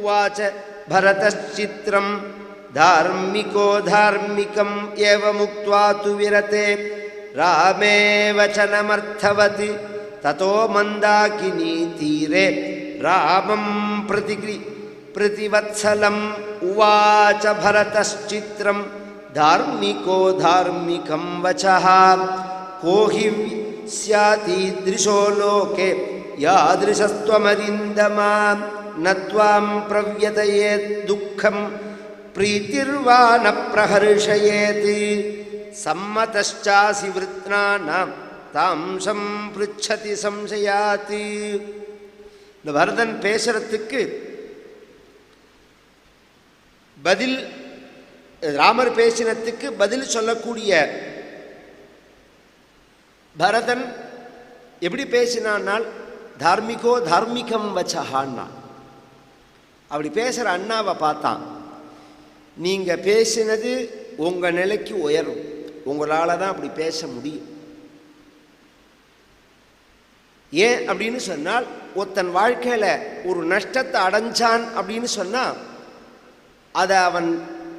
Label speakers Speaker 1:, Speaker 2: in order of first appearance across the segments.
Speaker 1: उवाच भरतश्चित्रं धार्मिको धार्मिकं एवमुक्त्वा तु विरते रामे वचनमर्थवति ततो मंदाकिनी तीरे रामं प्रतिवत्सलम् उवाच भरतश्चित्रं धार्मिको धार्मिकं वचः को हि स्यातीदृशो लोके यादृशस्त्वमरिन्दमा न त्वां प्रव्यतयेत् दुःखं प्रीतिर्वा न प्रहर्षयेत् सम्मतश्चासि वृत्नानां तांसं पृच्छति संशयात्. இந்த பரதன் பேசுறதுக்கு பதில், ராமர் பேசினத்துக்கு பதில் சொல்லக்கூடிய பரதன் எப்படி பேசினான்னால் தார்மிகோ தார்மிகம் வச்சஹான்னா. அப்படி பேசுகிற அண்ணாவை பார்த்தான். நீங்கள் பேசினது உங்கள் நிலைக்கு உயரும், உங்களால் தான் அப்படி பேச முடியும். ஏன் அப்படின்னு சொன்னால், ஒருத்தன் வாழ்க்கையில் ஒரு நஷ்டத்தை அடைஞ்சான் அப்படின்னு சொன்னால் அதை அவன்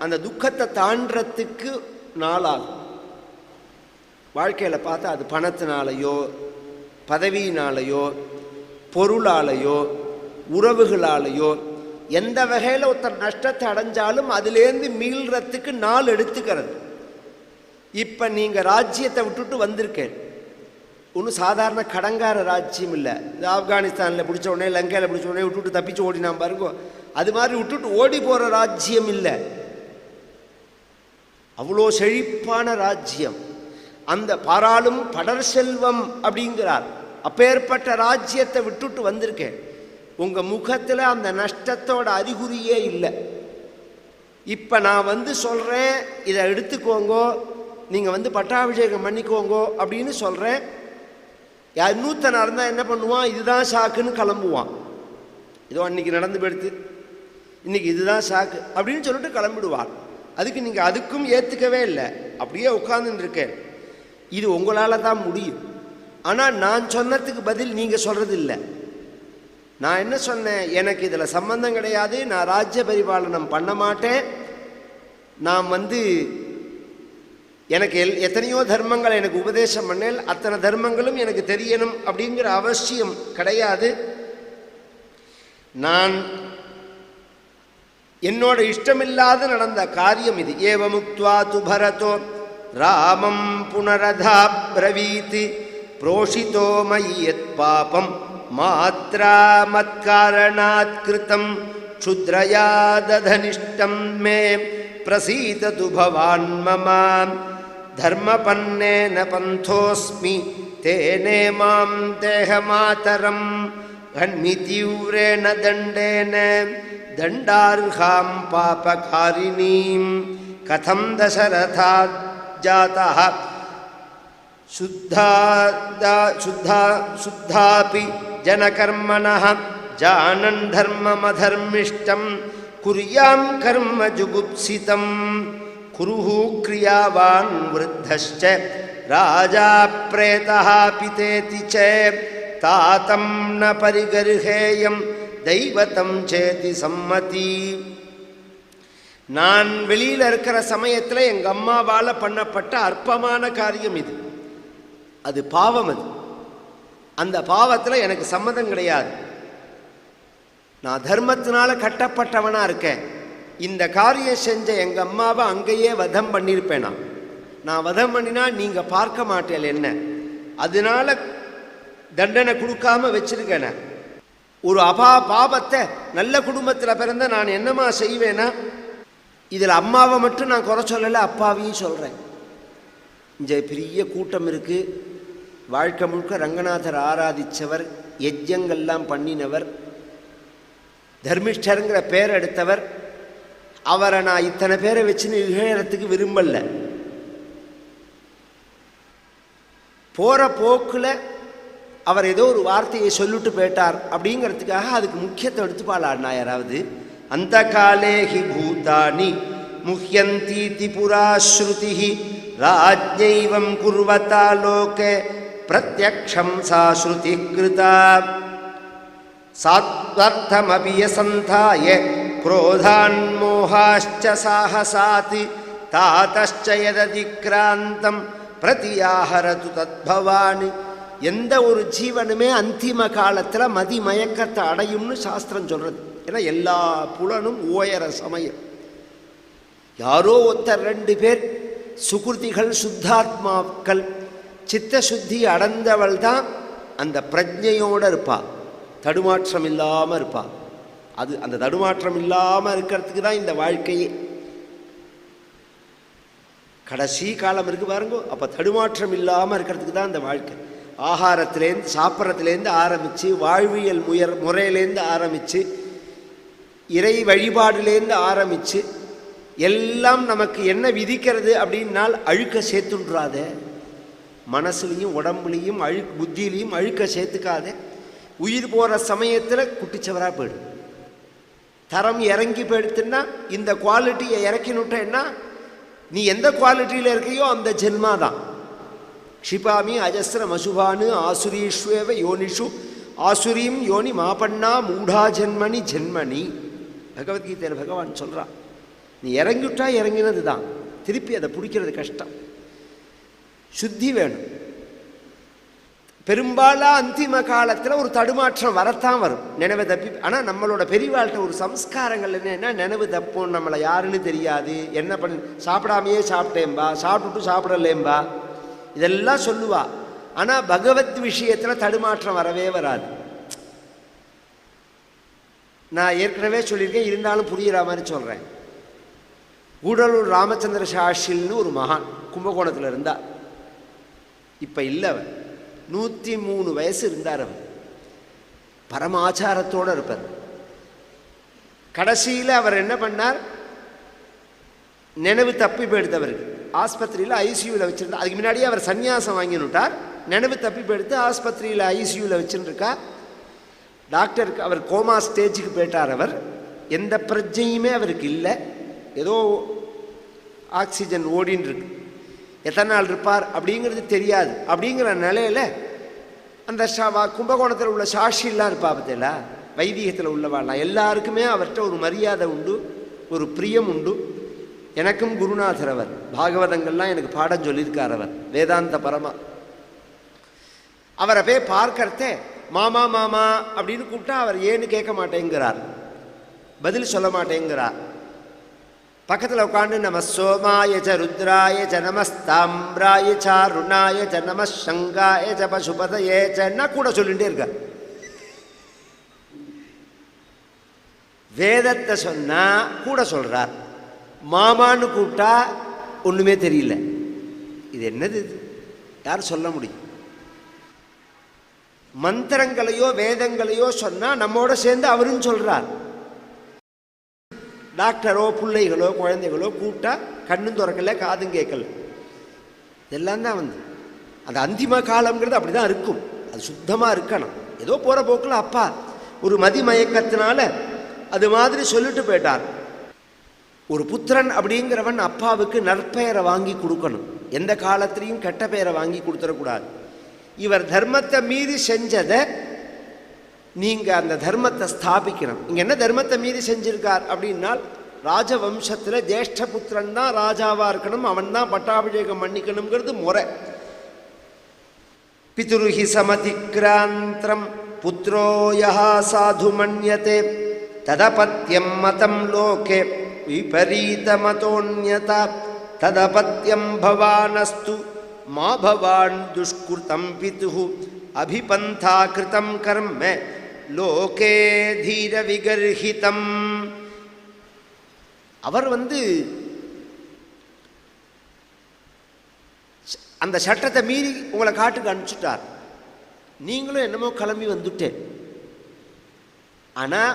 Speaker 1: அந்த துக்கத்தை தாண்டறதுக்கு நாளாகும். வாழ்க்கையில் பார்த்தா அது பணத்தினாலேயோ பதவியினாலேயோ பொருளாலேயோ உறவுகளாலேயோ எந்த வகையில் ஒருத்தர் நஷ்டத்தை அடைஞ்சாலும் அதுலேருந்து மீள்றதுக்கு நாள் எடுத்துக்கிறது. இப்போ நீங்கள் ராஜ்யத்தை விட்டுட்டு வந்திருக்கேன். ஒன்றும் சாதாரண கடங்கார ராஜ்யம் இல்லை. இந்த ஆப்கானிஸ்தானில் பிடிச்ச உடனே லங்கையில் பிடிச்ச உடனே விட்டுட்டு தப்பிச்சு ஓடினான் பாருங்க, அது மாதிரி விட்டுட்டு ஓடி போகிற ராஜ்யம் இல்லை. அவ்வளோ செழிப்பான ராஜ்யம். அந்த பாராளும் படர் செல்வம் அப்படிங்கிறார். அப்பேற்பட்ட ராஜ்யத்தை விட்டுட்டு வந்திருக்கேன். உங்கள் முகத்தில் அந்த நஷ்டத்தோட அறிகுறியே இல்லை. இப்போ நான் சொல்கிறேன், இதை எடுத்துக்கோங்கோ, நீங்கள் பட்டாபிஷேகம் பண்ணிக்கோங்கோ அப்படின்னு சொல்கிறேன். யார் நூத்தனாக இருந்தால் என்ன பண்ணுவான், இதுதான் சாக்குன்னு கிளம்புவான். ஏதோ அன்றைக்கி நடந்து போயிடுத்து, இன்றைக்கி இதுதான் சாக்கு அப்படின்னு சொல்லிட்டு கிளம்பிடுவார். அதுக்கு நீங்கள் அதுக்கும் ஏற்றுக்கவே இல்லை, அப்படியே உட்கார்ந்துட்டு இருக்கேன். இது உங்களால் தான் முடியும். ஆனால் நான் சொன்னதுக்கு பதில் நீங்கள் சொல்கிறது இல்லை. நான் என்ன சொன்னேன், எனக்கு இதில் சம்பந்தம் கிடையாது, நான் ராஜ்ய பரிபாலனம் பண்ண மாட்டேன், நான் எனக்கு எத்தனையோ தர்மங்கள் எனக்கு உபதேசம் பண்ணேன், அத்தனை தர்மங்களும் எனக்கு தெரியணும் அப்படிங்கிற அவசியம் கிடையாது. நான் என்னோட இஷ்டமில்லாத நடந்த காரியம் இது. ஏவமுக்த்வா து பரதோ ராமம் புனரதா பிரவீதி புரோஷிதோ மயி யத் பாபம் மாத்ரா மத்காரணாத் கிருதம் க்ஷுத்ரயா ததனிஷ்டம் மே பிரசீதது பவான் மம தர்மபன்னேன பந்தோஸ்மி தேனே மாம் தேஹமாதரம் ஹன்மி தீவ்ரேண தண்டேன தண்டார்ஹாம் பாபகாரிணீம் கதம் தசரதாத் ஜாதः சுத்தாபி ஜனகர்மணः ஜானன் தர்மமதர்மிஷ்டம் குர்யாம் கர்ம ஜுகுப்சிதம் குருஹு கிரியாவான் விருத்தஸ்ச ராஜா பிரேதः பிதேதி ச தாதம் ந பரிகர்ஹேயம் தெய்வதம் சேதி சம்மதி. நான் வெளியில் இருக்கிற சமயத்தில் எங்கள் அம்மாவால் பண்ணப்பட்ட அற்பமான காரியம் இது. அது பாவம். அது அந்த பாவத்தில் எனக்கு சம்மதம் கிடையாது. நான் தர்மத்தினால கட்டப்பட்டவனாக இருக்கேன். இந்த காரியம் செஞ்ச எங்கள் அம்மாவை அங்கேயே வதம் பண்ணியிருப்பேன். நான் வதம் பண்ணினா நீங்கள் பார்க்க மாட்டேன் என்ன, அதனால தண்டனை கொடுக்காம வச்சிருக்கேன். ஒரு பாபத்தை நல்ல குடும்பத்தில் பிறந்த நான் என்னமா செய்வேனா? இதில் அம்மாவை மட்டும் நான் குறை சொல்லலை, அப்பாவையும் சொல்கிறேன். இங்கே பெரிய கூட்டம் இருக்குது. வாழ்க்கை முழுக்க ரங்கநாதர் ஆராதித்தவர், யஜ்யங்கள்லாம் பண்ணினவர், தர்மிஷ்டருங்கிற பேர் எடுத்தவர். அவரை நான் இத்தனை பேரை வச்சுன்னு இகழறதுக்கு விரும்பல. போகிற போக்கில் அவர் ஏதோ ஒரு வார்த்தையை சொல்லிட்டு போயிட்டார் அப்படிங்கிறதுக்காக அதுக்கு முக்கியத்துவம் எடுத்துப்பாளாண்ணா யாராவது. அந்த காலே ஹி பூதானி முஹ்யந்தீதி புராஸ்ருதி ராஜ்ஞைவம் குர்வதா லோகே பிரத்யக்ஷம் சா ஸ்ருதி கிருதா. சாத்வர்த்தமபியசந்தாய क्रोधान्मोहाश्च साहसात् तातश्च यदतिक्रान्तं प्रतियाहरतु तद्भवान्. எந்த ஒரு ஜீவனுமே அந்திம காலத்தில் மதி மயக்கத்தை அடையும்னு சாஸ்திரம் சொல்றது. ஏன்னா எல்லா புலனும் ஓயற சமயம். யாரோ ஒருத்தர் 2 பேர் சுகிருதிகள் சுத்தாத்மாக்கள் சித்த சுத்தி அடைந்தவள் தான் அந்த பிரஜையோடு இருப்பா, தடுமாற்றம் இல்லாமல் இருப்பா. அது அந்த தடுமாற்றம் இல்லாமல் இருக்கிறதுக்கு தான் இந்த வாழ்க்கையே. கடைசி காலம் இருக்கு பாருங்க, அப்போ தடுமாற்றம் இல்லாமல் இருக்கிறதுக்கு தான் இந்த வாழ்க்கை. ஆகாரத்திலேருந்து சாப்பிட்றதுலேருந்து ஆரம்பித்து, வாழ்வியல் முறையிலேருந்து ஆரம்பித்து, இறை வழிபாடுலேருந்து ஆரம்பித்து எல்லாம் நமக்கு என்ன விதிக்கிறது அப்படின்னால் அழுக்க சேர்த்துன்றாத, மனசுலையும் உடம்புலையும் புத்தியிலையும் அழுக்க சேர்த்துக்காத. உயிர் போகிற சமயத்தில் குட்டிச்சவராக போயிடும். தரம் இறங்கி போயிடுத்துன்னா இந்த குவாலிட்டியை இறக்கினுட்டேன்னா நீ எந்த குவாலிட்டியில் இருக்கையோ அந்த ஜென்மா தான். க்ஷிபாமி அஜஸ்ர மசுபானு ஆசுரீஸ்வேவ யோனிஷு ஆசுரீம் யோனி மாபண்ணா மூடா ஜென்மணி ஜென்மணி. பகவத்கீதையில் பகவான் சொல்கிறான், நீ இறங்கிவிட்டா இறங்கினது தான், திருப்பி அதை பிடிக்கிறது கஷ்டம். சுத்தி வேணும். பெரும்பாலாக அந்திம காலத்தில் ஒரு தடுமாற்றம் வரத்தான் வரும், நினைவு தப்பி. ஆனால் நம்மளோட பெரியவாழ்கிட்ட ஒரு சம்ஸ்காரங்கள் என்னென்னா, நினைவு தப்போம், நம்மளை யாருன்னு தெரியாது, என்ன பண்ண சாப்பிடாமையே சாப்பிட்டேன்பா, சாப்பிட்டுட்டு சாப்பிடலேம்பா, இதெல்லாம் சொல்லுவா. ஆனால் பகவத் விஷயத்தில் தடுமாற்றம் வரவே வராது. நான் ஏற்கனவே சொல்லியிருக்கேன், இருந்தாலும் புரிகிற மாதிரி சொல்கிறேன். கூடலூர் ராமச்சந்திர சாஸ்திரின்னு ஒரு மகான் கும்பகோணத்தில் இருந்தார். இப்போ இல்லை, அவர் 103 வயசு இருந்தார். அவர் பரமாச்சாரத்தோடு இருப்பார். கடைசியில் அவர் என்ன பண்ணார், நினைவு தப்பி போயிடுத்தவருக்கு ஆஸ்பத்திரியில் ஐசியூவில் வச்சுருந்தா. அதுக்கு முன்னாடியே அவர் சன்னியாசம் வாங்கினுட்டார். நினைவு தப்பி போயிடுத்து ஆஸ்பத்திரியில் ஐசியூவில் வச்சுருக்கா. டாக்டருக்கு அவர் கோமா ஸ்டேஜுக்கு போயிட்டார். அவர் எந்த பிரச்சனையுமே அவருக்கு இல்லை, ஏதோ ஆக்சிஜன் ஓடின்னு இருக்கு. எத்தனை நாள் இருப்பார் அப்படிங்கிறது தெரியாது. அப்படிங்கிற நிலையில் அந்த கும்பகோணத்தில் உள்ள சாட்சியெல்லாம் இருப்பா பார்த்தீங்களா, வைதிகத்தில் உள்ளவாள்லாம் எல்லாருக்குமே அவர்கிட்ட ஒரு மரியாதை உண்டு, ஒரு பிரியம் உண்டு. எனக்கும் குருநாதர் அவர், பாகவதங்கள்லாம் எனக்கு பாடம் சொல்லியிருக்கார் அவர், வேதாந்த பரமா. அவரை போய் பார்க்கறதே மாமா மாமா அப்படின்னு கூப்பிட்டா அவர் ஏன்னு கேட்க மாட்டேங்கிறார், பதில் சொல்ல மாட்டேங்கிறார். பக்கத்தில் உட்காந்து நம சோமாய ச ருத்ராய ச நமஸ்தாம்ராய சாருணாய ச நம சங்காய ச பசுபதயே சன்னா கூட சொல்லிகிட்டே இருக்கார். வேதத்தை சொன்னா கூட சொல்றார், மாமான்னு கூப்பிட்டா ஒன்றுமே தெரியல. இது என்னது, இது யார் சொல்ல முடியும்? மந்திரங்களையோ வேதங்களையோ சொன்னால் நம்மோட சேர்ந்து அவரும் சொல்கிறார். டாக்டரோ பிள்ளைகளோ குழந்தைகளோ கூப்பிட்டா கண்ணும் திறக்கல காதும் கேட்கல. இதெல்லாம் தான் அந்த அந்திம காலம்ங்கிறது அப்படி தான் இருக்கும். அது சுத்தமாக இருக்கணும். ஏதோ போகிற போக்கில் அப்பா ஒரு மதிமயக்கத்தினால அது மாதிரி சொல்லிட்டு போயிட்டார். ஒரு புத்திரன் அப்படிங்கிறவன் அப்பாவுக்கு நற்பெயரை வாங்கி கொடுக்கணும், எந்த காலத்திலையும் கெட்ட பெயரை வாங்கி கொடுத்துடக்கூடாது. இவர் தர்மத்தை மீறி செஞ்சதை நீங்கள் அந்த தர்மத்தை ஸ்தாபிக்கணும். இங்கே என்ன தர்மத்தை மீறி செஞ்சிருக்கார் அப்படின்னால், ராஜவம்சத்தில் ஜேஷ்ட புத்திரன் தான் ராஜாவாக இருக்கணும், அவன் தான் பட்டாபிஷேகம் பண்ணிக்கணுங்கிறது முறை. பிதுருஹி சமதிக்ராந்திரம் புத்ரோ யஹா சாது மன்யதே ததபத்யம் மதம் லோகே விபரீத மதோன்யதா ததபத்யம் பவானஸ்து மா பவான் துஷ்கிருதம் பிதுஹு அபிபந்தா கிருதம் கர்ம லோகே தீர விகர்ஹிதம். அவர் அந்த சட்டத்தை மீறி உங்களை காட்டுக்கு அனுப்பிச்சுட்டார். நீங்களும் என்னமோ கிளம்பி வந்துட்டேன். ஆனால்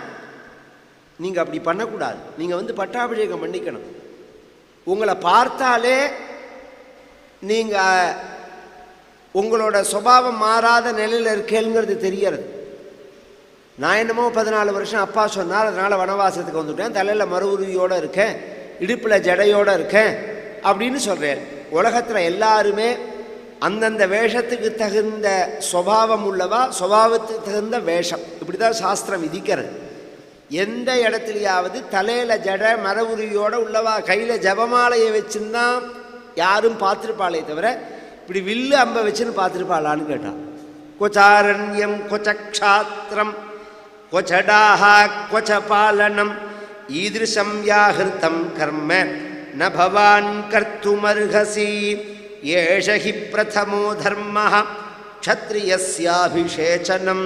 Speaker 1: நீங்கள் அப்படி பண்ணக்கூடாது. நீங்கள் பட்டாபிஷேகம் பண்ணிக்கணும். உங்களை பார்த்தாலே நீங்கள் உங்களோட சுபாவம் மாறாத நிலையில் இருக்கேங்கிறது தெரியறது. நான் என்னமோ 14 வருஷம் அப்பா சொன்னார், அதனால் வனவாசத்துக்கு வந்துட்டேன், தலையில் மறுவுருவியோடு இருக்கேன், இடுப்பில் ஜடையோடு இருக்கேன் அப்படின்னு சொல்கிறேன். உலகத்தில் எல்லாருமே அந்தந்த வேஷத்துக்கு தகுந்த சுபாவம் உள்ளவா, சுபாவத்துக்கு தகுந்த வேஷம், இப்படி தான் சாஸ்திரம் விதிக்கிறது. எந்த இடத்துலையாவது தலையில் ஜட மரவுரியோடு உள்ளவா கையில் ஜபமாலையை வச்சுருந்தான் யாரும் பார்த்துருப்பாளே தவிர இப்படி வில்லு அம்பை வச்சுன்னு பார்த்துருப்பாளான்னு கேட்டான். கொச்சாரண்யம் கொச்சக்ஷாத்திரம் கொச்சடாஹா கொச்ச பாலனம் ஈதிருஷம் யாஹிருத்தம் கர்ம ந பவான் கர்த்துமர்ஹசி ஏஷஹி பிரதமோ தர்மஹ க்ஷத்ரியஸ்யாபிஷேச்சனம்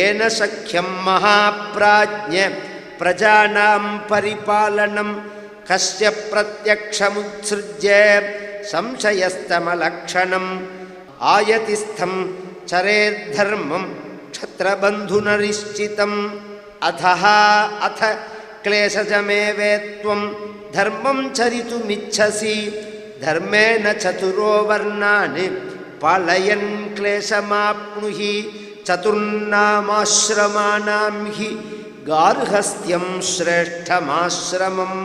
Speaker 1: ஏன சக்கியம் மகாப்ராஜ்ஞ பிரஜானாம் பரிபாலனம் கஸ்ய பிரத்யக்ஷமுத்ஸ்ருஜ்ய சம்சயஸ்தமலக்ஷணம் ஆயதிஸ்தம் சரேர்தர்மம் க்ஷத்ரபந்துநரிஷ்சிதம் அதஹ அத க்லேசஜமேவேத்வம் தர்மம் சரிதுமிச்சசி தர்மேண சதுரோ வர்ணானி பாலயன் க்லேசமாப்னுஹி சதுர்நாமாஸ்ரமானாம் ஹி கார்ஹஸ்தியம் ஸ்ரேஷ்டமாஸ்ரமம்.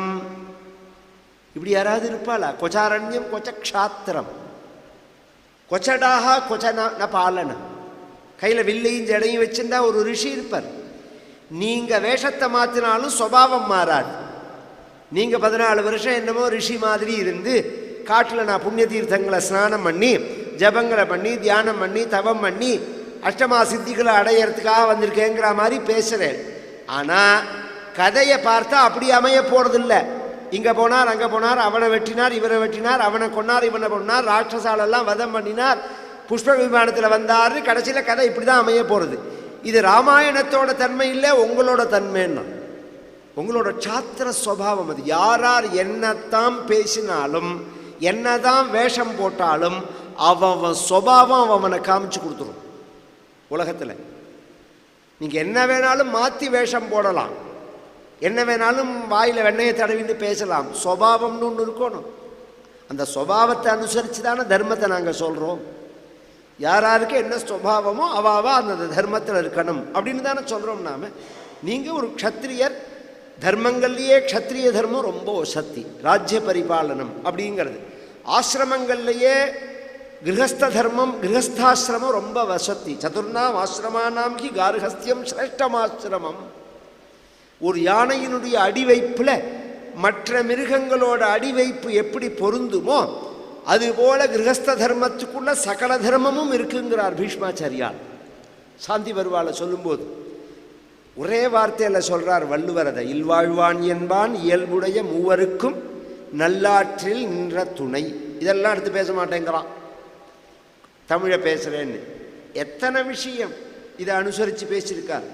Speaker 1: இப்படி யாராவது இருப்பாளா? கொச்சாரண்யம் கொச்சக்ஷாத்திரம் கொச்சடாக கொச்சன பாலனம். கையில் வில்லையும் ஜடையும் வச்சுருந்தா ஒரு ரிஷி இருப்பார். நீங்கள் வேஷத்தை மாற்றினாலும் சுபாவம் மாறாது. நீங்கள் 14 வருஷம் என்னமோ ரிஷி மாதிரி இருந்து காட்டில் நான் புண்ணிய தீர்த்தங்களை ஸ்நானம் பண்ணி ஜபங்களை பண்ணி தியானம் பண்ணி தவம் பண்ணி அஷ்டமா சித்திகளை அடையிறதுக்காக வந்திருக்கேங்கிற மாதிரி பேசுகிறேன். ஆனால் கதையை பார்த்தா அப்படி அமைய போகிறதில்ல. இங்கே போனார் அங்கே போனார், அவனை வெட்டினார் இவனை வெட்டினார், அவனை கொன்னார் இவனை கொன்னார், ராட்சசாலெல்லாம் வதம் பண்ணினார், புஷ்ப விமானத்தில் வந்தார், கடைசியில் கதை இப்படி தான் அமைய போகிறது. இது ராமாயணத்தோட தன்மை இல்லை, உங்களோட தன்மைன்னா உங்களோட சாத்திர சுவாவம் அது. யார் யார் என்னத்தான் பேசினாலும் என்னதான் வேஷம் போட்டாலும் அவன் சுபாவம் அவனை காமிச்சு கொடுத்துரும். உலகத்தில் நீங்கள் என்ன வேணாலும் மாற்றி வேஷம் போடலாம், என்ன வேணாலும் வாயில் வெண்ணையை தடவிட்டு பேசலாம், சுபாவம்னு ஒன்று இருக்கணும். அந்த சுபாவத்தை அனுசரித்து தானே தர்மத்தை நாங்கள் சொல்கிறோம். யாராருக்கு என்ன சுபாவமோ அவாவா அந்த தர்மத்தில் இருக்கணும் அப்படின்னு தானே சொல்கிறோம் நாம். நீங்கள் ஒரு க்ஷத்ரியர், தர்மங்கள்லேயே க்ஷத்ரிய தர்மம் ரொம்ப வசத்தி, ராஜ்ய பரிபாலனம் அப்படிங்கிறது. ஆசிரமங்கள்லேயே கிரகஸ்த தர்மம் கிரகஸ்தாசிரமம் ரொம்ப வசத்தி. சதுர்ணாம் ஆசிரமானாம் ஹி கார்ஹஸ்தியம் சிரேஷ்டமாசிரமம். ஒரு யானையினுடைய அடிவைப்பில் மற்ற மிருகங்களோட அடிவைப்பு எப்படி பொருந்துமோ அதுபோல கிரகஸ்த தர்மத்துக்குள்ள சகல தர்மமும் இருக்குங்கிறார் பீஷ்மாச்சாரியார் சாந்தி வருவாளை சொல்லும்போது. ஒரே வார்த்தையில் சொல்கிறார் வள்ளுவர் அதை, இல்வாழ்வான் என்பான் இயல்புடைய மூவருக்கும் நல்லாற்றில் நின்ற துணை. இதெல்லாம் எடுத்து பேச மாட்டேங்கிறான், தமிழை பேசுகிறேன்னு. எத்தனை விஷயம் இதை அனுசரித்து பேசியிருக்கார்.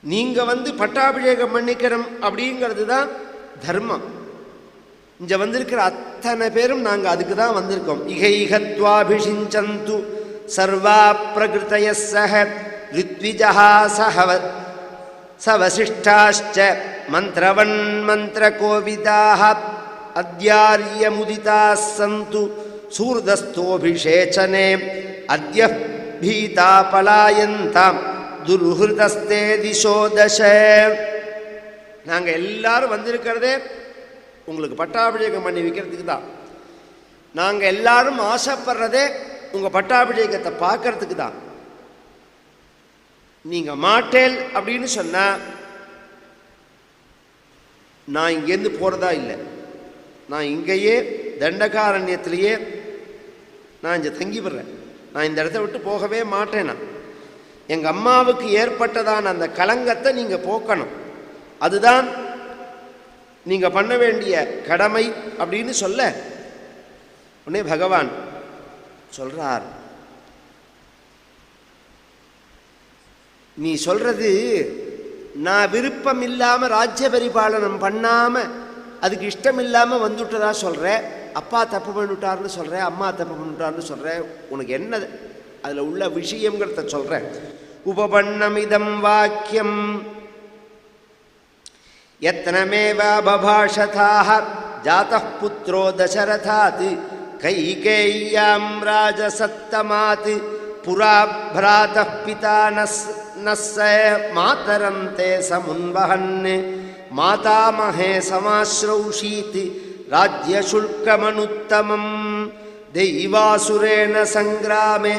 Speaker 1: நீங்கள் பட்டாபிஷேகம் பண்ணிக்கிறோம் அப்படிங்கிறது தான் தர்மம். இங்கே வந்திருக்கிற அத்தனை பேரும் நாங்கள் அதுக்கு தான் வந்திருக்கோம். இகைகத்வாபிஷிஞ்சந்து சர்வா பிரகிருதய சஹ ரித்விஜஹா சவசிஷ்டாச்ச மந்திரவன் மந்திர கோவிதாக அத்யார்யமுதிதா சந்து சூர்தஸ்தோபிஷேச்சனே அத்ய பீதா பலாயந்தாம் துருஹிருதஸ்தே திசோ தச. நாங்கள் எல்லாரும் வந்திருக்கிறதே உங்களுக்கு பட்டாபிஷேகம் பண்ணி வைக்கிறதுக்கு தான். நாங்கள் எல்லாரும் ஆசைப்படுறதே உங்கள் பட்டாபிஷேகத்தை பார்க்கறதுக்கு தான். நீங்கள் மாட்டேல் அப்படின்னு சொன்னால் நான் இங்கேருந்து போகிறதா இல்லை, நான் இங்கேயே தண்டகாரண்யத்திலேயே நான் இங்கே தங்கி விடுறேன். நான் இந்த இடத்த விட்டு போகவே மாட்டேன். நான் எங்கள் அம்மாவுக்கு ஏற்பட்டதான அந்த களங்கத்தை நீங்கள் போக்கணும், அதுதான் நீங்கள் பண்ண வேண்டிய கடமை அப்படின்னு சொல்ல உடனே பகவான் சொல்கிறார், நீ சொல்கிறது நான் விருப்பம் இல்லாமல் ராஜ்ய பரிபாலனம் பண்ணாமல் அதுக்கு இஷ்டம் இல்லாமல் வந்துவிட்டதா சொல்கிறேன். அப்பா தப்பு பண்ணிவிட்டார்னு சொல்கிறேன், அம்மா தப்பு பண்ணிவிட்டார்னு சொல்கிறேன். உனக்கு என்ன அதில் உள்ள விஷயங்கிறத சொல்கிறேன். உபபன்னமிதம் வாக்கியம் யத்னமேவா பபாஷதாக ஜாதः புத்ரோ தசரதாத் கைகேய்யாம் ராஜசத்தமாத் புரா ப்ராதः பிதா நஸ்ஸ மாதரம் தே சமுன்வஹன் மாதாமஹே சமாஸ்ரௌஷீத் ராஜ்ய சுல்கமனுத்தமம் தெய்வாசுரேண சங்கிராமே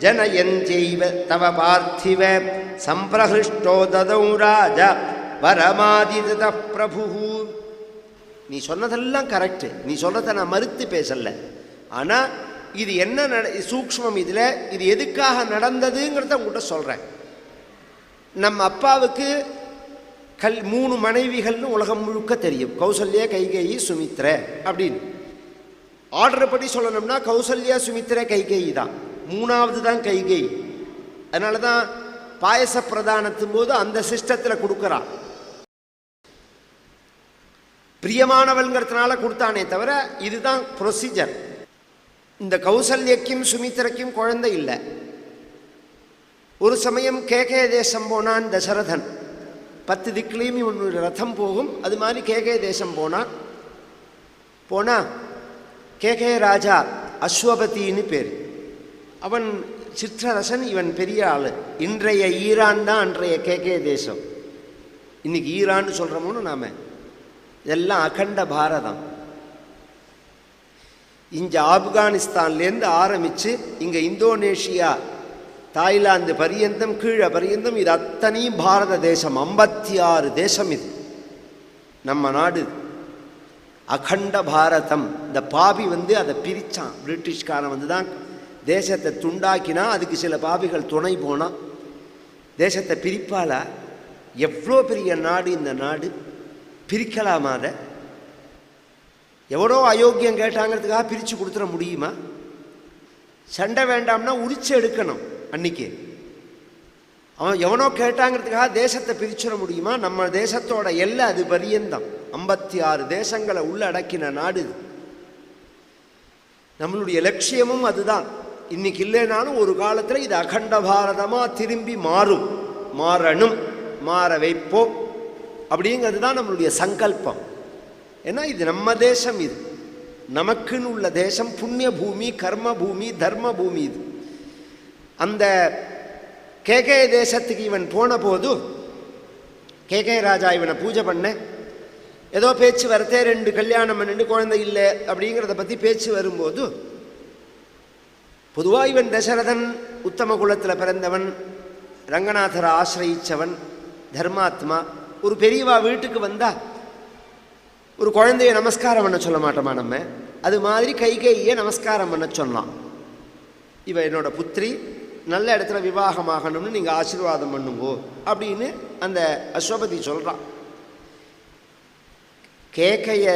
Speaker 1: ஜனயஞ்சைவ தவ பார்த்திவ சம்பிரஹிருஷ்டோ ததௌ ராஜா வரமாதித பிரபு. நீ சொன்னதெல்லாம் கரெக்டு, நீ சொல்றதை நான் மறுத்து பேசல. ஆனால் இது என்ன சூக்ஷ்மம், இதில் இது எதுக்காக நடந்ததுங்கிறத உங்கள்கிட்ட சொல்கிறேன். நம்ம அப்பாவுக்கு 3 மனைவிகள்னு உலகம் முழுக்க தெரியும். கௌசல்யா, கைகேயி, சுமித்ரை அப்படின்னு. ஆர்டர் படி சொல்லணும்னா கௌசல்யா, சுமித்ரை, கைகேயி தான். 3வது தான் கைகேயி. அதனால தான் பாயச பிரதானத்தும் போது அந்த சிஸ்டத்தில் கொடுக்குறான். பிரியமானவள்ங்கிறதுனால கொடுத்தானே தவிர இதுதான் ப்ரொசீஜர். இந்த கௌசல்யக்கும் சுமித்திரைக்கும் குழந்தை இல்லை. ஒரு சமயம் கேகே தேசம் போனான் தசரதன். 10 திக்குலையும் இவனுடைய ரதம் போகும். அது மாதிரி கேகே தேசம் போனா கேகே ராஜா அஸ்வபதினு பேர். அவன் சிற்றரசன், இவன் பெரிய ஆள். இன்றைய ஈரான் தான் அன்றைய கேகே தேசம். இன்னைக்கு ஈரான்னு சொல்கிறோமோன்னு நாம், இதெல்லாம் அகண்ட பாரதம். இங்கே ஆப்கானிஸ்தான்லேருந்து ஆரம்பித்து இங்கே இந்தோனேஷியா, தாய்லாந்து பரியந்தம், கீழே பரியந்தம், இது அத்தனையும் பாரத தேசம். 56 தேசம் இது. நம்ம நாடு அகண்ட பாரதம். இந்த பாபி அதை பிரித்தான். பிரிட்டிஷ்காரன் தான் தேசத்தை துண்டாக்கினா. அதுக்கு சில பாபிகள் துணை போனான். தேசத்தை பிரிப்பால. எவ்வளோ பெரிய நாடு இந்த நாடு, பிரிக்கலாமா? அதை எவ்வளோ அயோக்கியம் கேட்டாங்கிறதுக்காக பிரித்து கொடுத்துட முடியுமா? சண்டை வேண்டாம்னா உரிச்சு எடுக்கணும். அன்னைக்கு அவன் எவனோ கேட்டாங்கிறதுக்காக தேசத்தை பிரிச்சுட முடியுமா? நம்ம தேசத்தோட எல்லை அது பரியந்தம். 56 தேசங்களை உள்ளடக்கின நாடு. நம்மளுடைய லட்சியமும் அதுதான். இன்னைக்கு இல்லைனாலும் ஒரு காலத்தில் இது அகண்ட பாரதமாக திரும்பி மாறணும், மாற வைப்போம் அப்படிங்கிறது தான் நம்மளுடைய சங்கல்பம். ஏன்னா இது நம்ம தேசம், இது நமக்குன்னு உள்ள தேசம். புண்ணிய பூமி, கர்ம பூமி, தர்ம பூமி இது. அந்த கேகே தேசத்துக்கு இவன் போன போது கேகே ராஜா இவனை பூஜை பண்ண. ஏதோ பேச்சு வரத்தே 2 கல்யாணம் பண்ணிட்டு குழந்தை இல்லை அப்படிங்கிறத பற்றி பேச்சு வரும்போது, பொதுவாக இவன் தசரதன் உத்தம குலத்தில் பிறந்தவன், ரங்கநாதரை ஆசிரயிச்சவன், தர்மாத்மா. ஒரு பெரியவா வீட்டுக்கு வந்தா ஒரு குழந்தைய நமஸ்காரம் பண்ண சொல்ல மாட்டோமா நம்ம? அது மாதிரி கைகேயியை நமஸ்காரம் பண்ண சொன்னான். இவ என்னோட புத்திரி, நல்ல இடத்துல விவாகமாகணும்னு நீங்கள் ஆசீர்வாதம் பண்ணுங்கோ அப்படின்னு அந்த அஸ்வபதி சொல்கிறான். கேக்கைய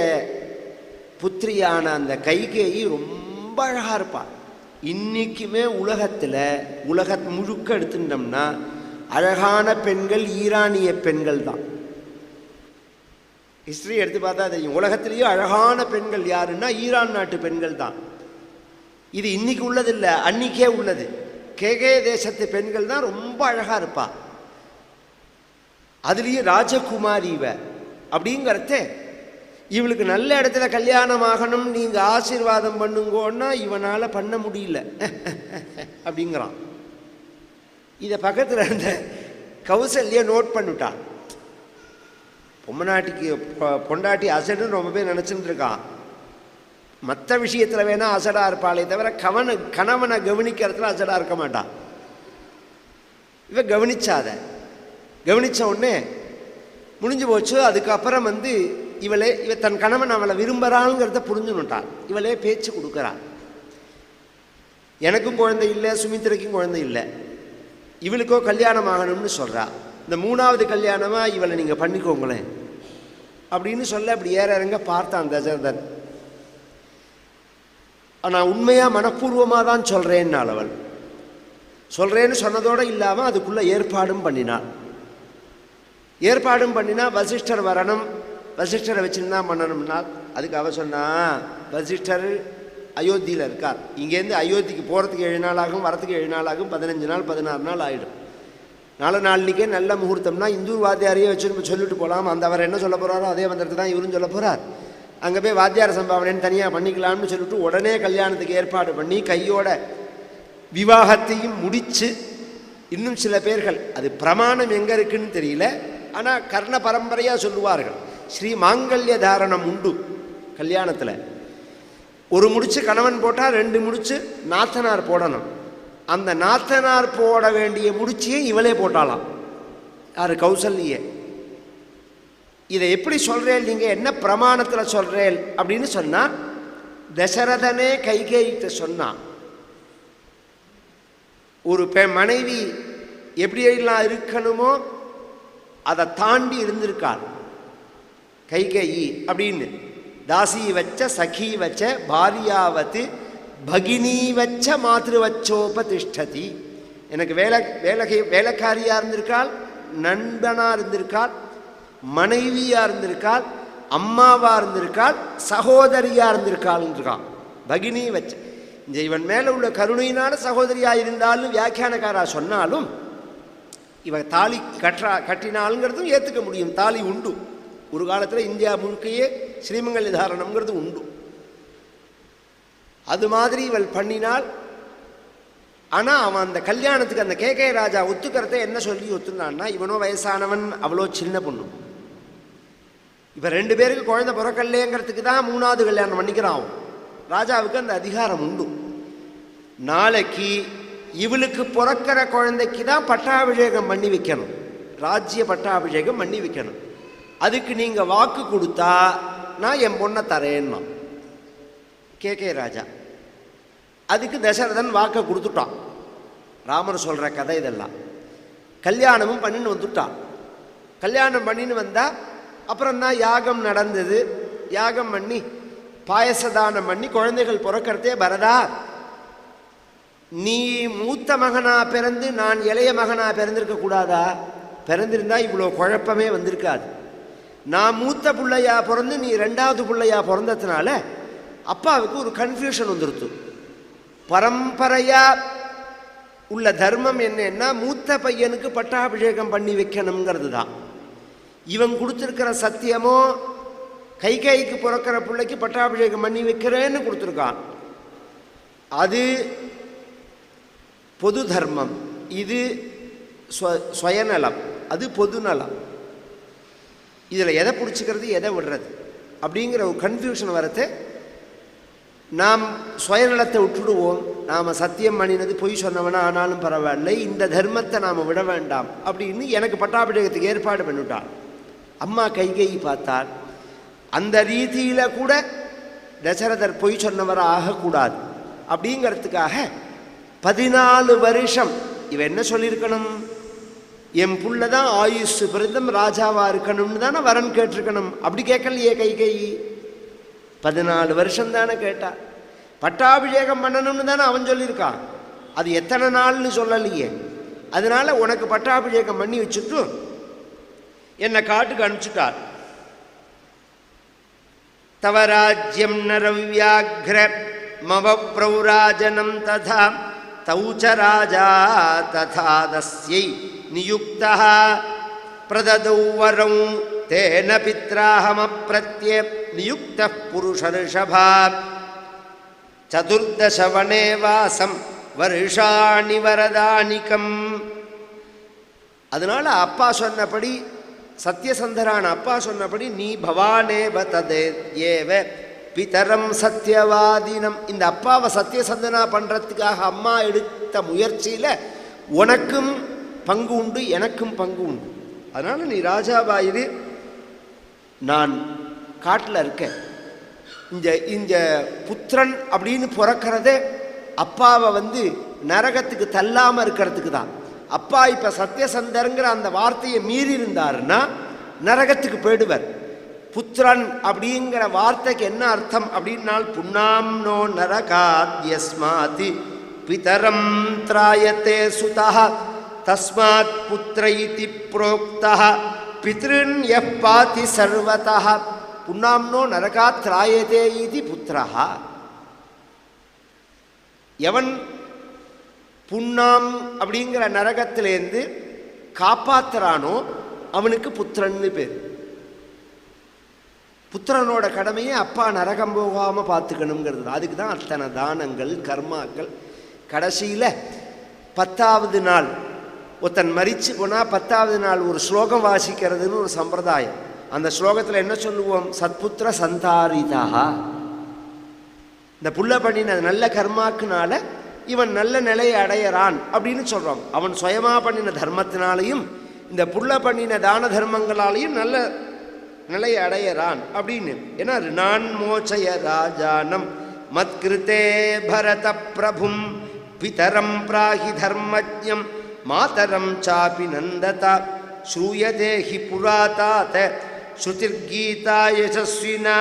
Speaker 1: புத்திரியான அந்த கைகேயி ரொம்ப அழகாக இருப்பாள். இன்றைக்குமே உலகம் முழுக்க எடுத்துட்டோம்னா அழகான பெண்கள் ஈரானிய பெண்கள் தான். ஹிஸ்டரி எடுத்து பார்த்தா தெரியும். உலகத்திலேயே அழகான பெண்கள் யாருன்னா ஈரான் நாட்டு பெண்கள் தான். இது இன்னைக்கு உள்ளதில்லை, அன்னைக்கே உள்ளது. கேகே தேசத்து பெண்கள் தான் ரொம்ப அழகாக இருப்பா. அதுலேயும் ராஜகுமாரி இவ அப்படிங்கிறத. இவளுக்கு நல்ல இடத்துல கல்யாணம் ஆகணும், நீங்கள் ஆசீர்வாதம் பண்ணுங்கன்னா இவனால் பண்ண முடியல அப்படிங்கிறான். இதை பக்கத்தில் இருந்த கௌசல்யா நோட் பண்ணிட்டான். பொண்டாட்டி அசடுன்னு ரொம்ப பேர் நினச்சிட்டு இருக்கான். மற்ற விஷயத்தில் வேணால் அசடாக இருப்பாளே தவிர கணவனை கவனிக்கிறதுல அசடாக இருக்க மாட்டான். இவ கவனிச்ச உடனே முடிஞ்சு போச்சு. அதுக்கப்புறம் இவ தன் கணவன் அவளை விரும்புகிறாங்கிறத புரிஞ்சுனுட்டாள். இவளே பேச்சு கொடுக்குறாள். எனக்கும் குழந்தை இல்லை, சுமித்திரைக்கும் குழந்தை இல்லை, இவளுக்கோ கல்யாணம் ஆகணும்னு சொல்கிறா. இந்த 3வது கல்யாணமாக இவளை நீங்கள் பண்ணிக்கோங்களேன் அப்படின்னு சொல்ல அப்படி ஏற இறங்க பார்த்தான் தசரதன். நான் உண்மையாக மனப்பூர்வமாக தான் சொல்கிறேன்னாள் அவள். சொல்கிறேன்னு சொன்னதோடு இல்லாமல் அதுக்குள்ளே ஏற்பாடும் பண்ணினா வசிஷ்டர் வரணும், வசிஷ்டரை வச்சுன்னு தான் பண்ணணும்னா. அதுக்கு அவ சொன்னா, வசிஷ்டர் அயோத்தியில் இருக்கார். இங்கேருந்து அயோத்திக்கு போகிறதுக்கு 7 நாள் ஆகும், வரத்துக்கு 7 நாள் ஆகும், 15 நாள் 16 நாள் ஆகிடும். நாளைக்கே நல்ல முகூர்த்தம்னா இந்தூர் வாத்தியாரையே வச்சு சொல்லிட்டு போகலாம். அந்த அவர் என்ன சொல்ல போகிறாரோ அதே மந்திரத்தை தான் இவரும் சொல்ல போகிறார். அங்கே போய் வாத்தியார சம்பாவனைன்னு தனியாக பண்ணிக்கலாம்னு சொல்லிட்டு உடனே கல்யாணத்துக்கு ஏற்பாடு பண்ணி கையோட விவாகத்தையும் முடித்து, இன்னும் சில பேர்கள் அது பிரமாணம் எங்கே இருக்குன்னு தெரியல, ஆனால் கர்ண பரம்பரையாக சொல்லுவார்கள், ஸ்ரீ மாங்கல்ய தாரணம் உண்டு. கல்யாணத்தில். ஒரு முடிச்சு கணவன் போட்டால் 2 முடிச்சு நாத்தனார் போடணும். அந்த நாத்தனார் போட வேண்டிய முடிச்சியை இவளே போட்டாலாம். யார்? கௌசல்யே. இதை எப்படி சொல்கிறேன், நீங்கள் என்ன பிரமாணத்தில் சொல்கிறேன் அப்படின்னு சொன்னால், தசரதனே கைகேயிட்ட சொன்னான், ஒரு மனைவி எப்படியெல்லாம் இருக்கணுமோ அதை தாண்டி இருந்திருக்காள் கைகேயி அப்படின்னு. தாசி வச்ச, சகி வச்ச, பாரியாவத்து, பகினி வச்ச, மாத்ருவச்சோபதிஷ்டதி. எனக்கு வேலைக்காரியாக இருந்திருக்காள், நண்பனாக இருந்திருக்காள், மனைவியாக இருந்திருக்காள், அம்மாவாக இருந்திருக்காள், சகோதரியாக இருந்திருக்காள்ன்றிருக்கான். பகினி வச்ச. இந்த இவன் மேலே உள்ள கருணையினால சகோதரியாக இருந்தாலும் வியாக்கியானக்காரா சொன்னாலும், இவன் தாலி கட்டினாலுங்கிறதும் ஏற்றுக்க முடியும். தாலி உண்டு. ஒரு காலத்தில் இந்தியா முழுக்கையே ஸ்ரீமங்கல் தாரணம்ங்கிறது உண்டு. அது மாதிரி இவள் பண்ணினாள். ஆனால் அவன் அந்த கல்யாணத்துக்கு அந்த கேகே ராஜா ஒத்துக்கிறத என்ன சொல்லி ஒத்துனான்னா, இவனோ வயசானவன், அவ்வளோ சின்ன பொண்ணு. இப்போ 2 பேருக்கு குழந்தை பிறக்கல்லேங்கிறதுக்கு தான் 3வது கல்யாணம் பண்ணிக்கிறான். ராஜாவுக்கு அந்த அதிகாரம் உண்டு. நாளைக்கு இவளுக்கு பிறக்கிற குழந்தைக்கு தான் பட்டாபிஷேகம் பண்ணி வைக்கணும், ராஜ்ய பட்டாபிஷேகம் பண்ணி வைக்கணும். அதுக்கு நீங்கள் வாக்கு கொடுத்தா நான் என் பொண்ணை தரேன்னா கேகே ராஜா. அதுக்கு தசரதன் வாக்கை கொடுத்துட்டான். ராமர் சொல்கிற கதை இதெல்லாம். கல்யாணமும் பண்ணின்னு வந்துட்டான். கல்யாணம் பண்ணின்னு வந்தால் அப்புறம் தான் யாகம் நடந்தது. யாகம் பண்ணி பாயசதானம் பண்ணி குழந்தைகள் பிறக்கிறதே, பரதா நீ மூத்த மகனா பிறந்து நான் இளைய மகனா பிறந்திருக்க கூடாதா? பிறந்திருந்தா இவ்வளோ குழப்பமே வந்திருக்காது. நான் மூத்த பிள்ளையா பிறந்து நீ 2வது பிள்ளையா பிறந்ததுனால அப்பாவுக்கு ஒரு கன்ஃபியூஷன் வந்துருத்து. பரம்பரையா உள்ள தர்மம் என்னன்னா, மூத்த பையனுக்கு பட்டாபிஷேகம் பண்ணி வைக்கணுங்கிறது தான். இவன் கொடுத்துருக்கிற சத்தியமோ கைகைக்கு பிறக்கிற பிள்ளைக்கு பட்டாபிஷேகம் பண்ணி வைக்கிறேன்னு கொடுத்துருக்கான். அது பொது தர்மம், இது சுயநலம், அது பொது நலம். இதில் எதை பிடிச்சிக்கிறது எதை விடுறது அப்படிங்கிற ஒரு கன்ஃபியூஷன் வரது. நாம் சுயநலத்தை விட்டுடுவோம். நாம் சத்தியம் பண்ணினது பொய் சொன்னவனா ஆனாலும் பரவாயில்லை, இந்த தர்மத்தை நாம் விட வேண்டாம் அப்படின்னு எனக்கு பட்டாபிஷேகத்துக்கு ஏற்பாடு பண்ணிவிட்டாள். அம்மா கைகேயி பார்த்தாள். அந்த ரீதியில் கூட தசரதர் பொய் சொன்னவராக ஆகக்கூடாது அப்படிங்கிறதுக்காக 14 வருஷம் இவன் என்ன சொல்லியிருக்கணும், என் புள்ள தான் ஆயுஷ் பிரதம் ராஜாவாக இருக்கணும்னு தானே வரன் கேட்டிருக்கணும். அப்படி கேட்கலையே கைகேயி. 14 வருஷம் தானே கேட்டா. பட்டாபிஷேகம் பண்ணணும்னு தானே அவன் சொல்லியிருக்கான். அது எத்தனை நாள்னு சொல்லலையே. அதனால உனக்கு பட்டாபிஷேகம் பண்ணி வச்சுட்டு என்னை காட்டுக்கு அனுப்பிச்சுட்டார். தவராஜ்யம் நரவ்யாக்ர மவ பிரௌராஜனம் ததா தௌச்ச ராஜா ததா தஸ்யை நியுக்தஹ பிரததௌ வரௌ தேன பித்ராஹமப்ரத்ய நியுக்தः புருஷர்ஷபா சதுர்தச வனே வாசம் வருஷாணி வரதானிகம். அதனால அப்பா சொன்னபடி, சத்யசந்தரான அப்பா சொன்னபடி, நீ பவானே பததே ஏவ பிதரம் சத்தியவாதினம். இந்த அப்பாவை சத்தியசந்தனா பண்ணுறதுக்காக அம்மா எடுத்த முயற்சியில் உனக்கும் பங்கு உண்டு, எனக்கும் பங்கு உண்டு. அதனால் நீ ராஜாவாயிரு, நான் காட்டில் இருக்கேன். இந்த புத்திரன் அப்படின்னு பிறக்கிறதே அப்பாவை நரகத்துக்கு தள்ளாமல் இருக்கிறதுக்கு தான். அப்பா இப்போ சத்தியசந்தருங்கிற அந்த வார்த்தையை மீறி இருந்தாருன்னா நரகத்துக்கு போயிடுவர். புத்திரன் அப்படிங்கிற வார்த்தைக்கு என்ன அர்த்தம் அப்படின்னால், புண்ணாம்னோ நரகாத்யஸ்மாதி பிதரம் திராயத்தே சுதா தஸ்மாத் புத்திர இதி புரோக்தா பித்ருன் யப்பாதி சர்வதா புண்ணாம்னோ நரகாத் திராயத்தே இதி புத்திரஹா. எவன் புண்ணாம் அப்படிங்கிற நரகத்திலேருந்து காப்பாத்துறானோ அவனுக்கு புத்திரன்னு பேர். புத்திரனோட கடமையை அப்பா நரகம் போகாமல் பார்த்துக்கணுங்கிறது. அதுக்கு தான் அத்தனை தானங்கள் கர்மாக்கள். கடைசியில் 10வது நாள் ஒருத்தன் மரிச்சு போனால் 10வது நாள் ஒரு ஸ்லோகம் வாசிக்கிறதுன்னு ஒரு சம்பிரதாயம். அந்த ஸ்லோகத்தில் என்ன சொல்லுவோம்? சத்புத்திர சந்தாரிதா. இந்த புள்ள பண்ணின நல்ல கர்மாக்குனால இவன் நல்ல நிலையை அடையறான் அப்படின்னு சொல்கிறோம். அவன் சுயமாக பண்ணின தர்மத்தினாலையும் இந்த புள்ள பண்ணின தான தர்மங்களாலையும் நல்ல நிலையை அடையறான் அப்படின்னு. ஏன்னா ரிணான் மோச்சய ராஜானம் மத்கிருத்தே பரத பிரபும் பிதரம் பிராஹி தர்மஜ்யம் மாதரம் சாபி நந்ததா ஸ்ரூயதே ஹி புராதாத் ஸ்ருதிர்கீதா யசஸ்வினா.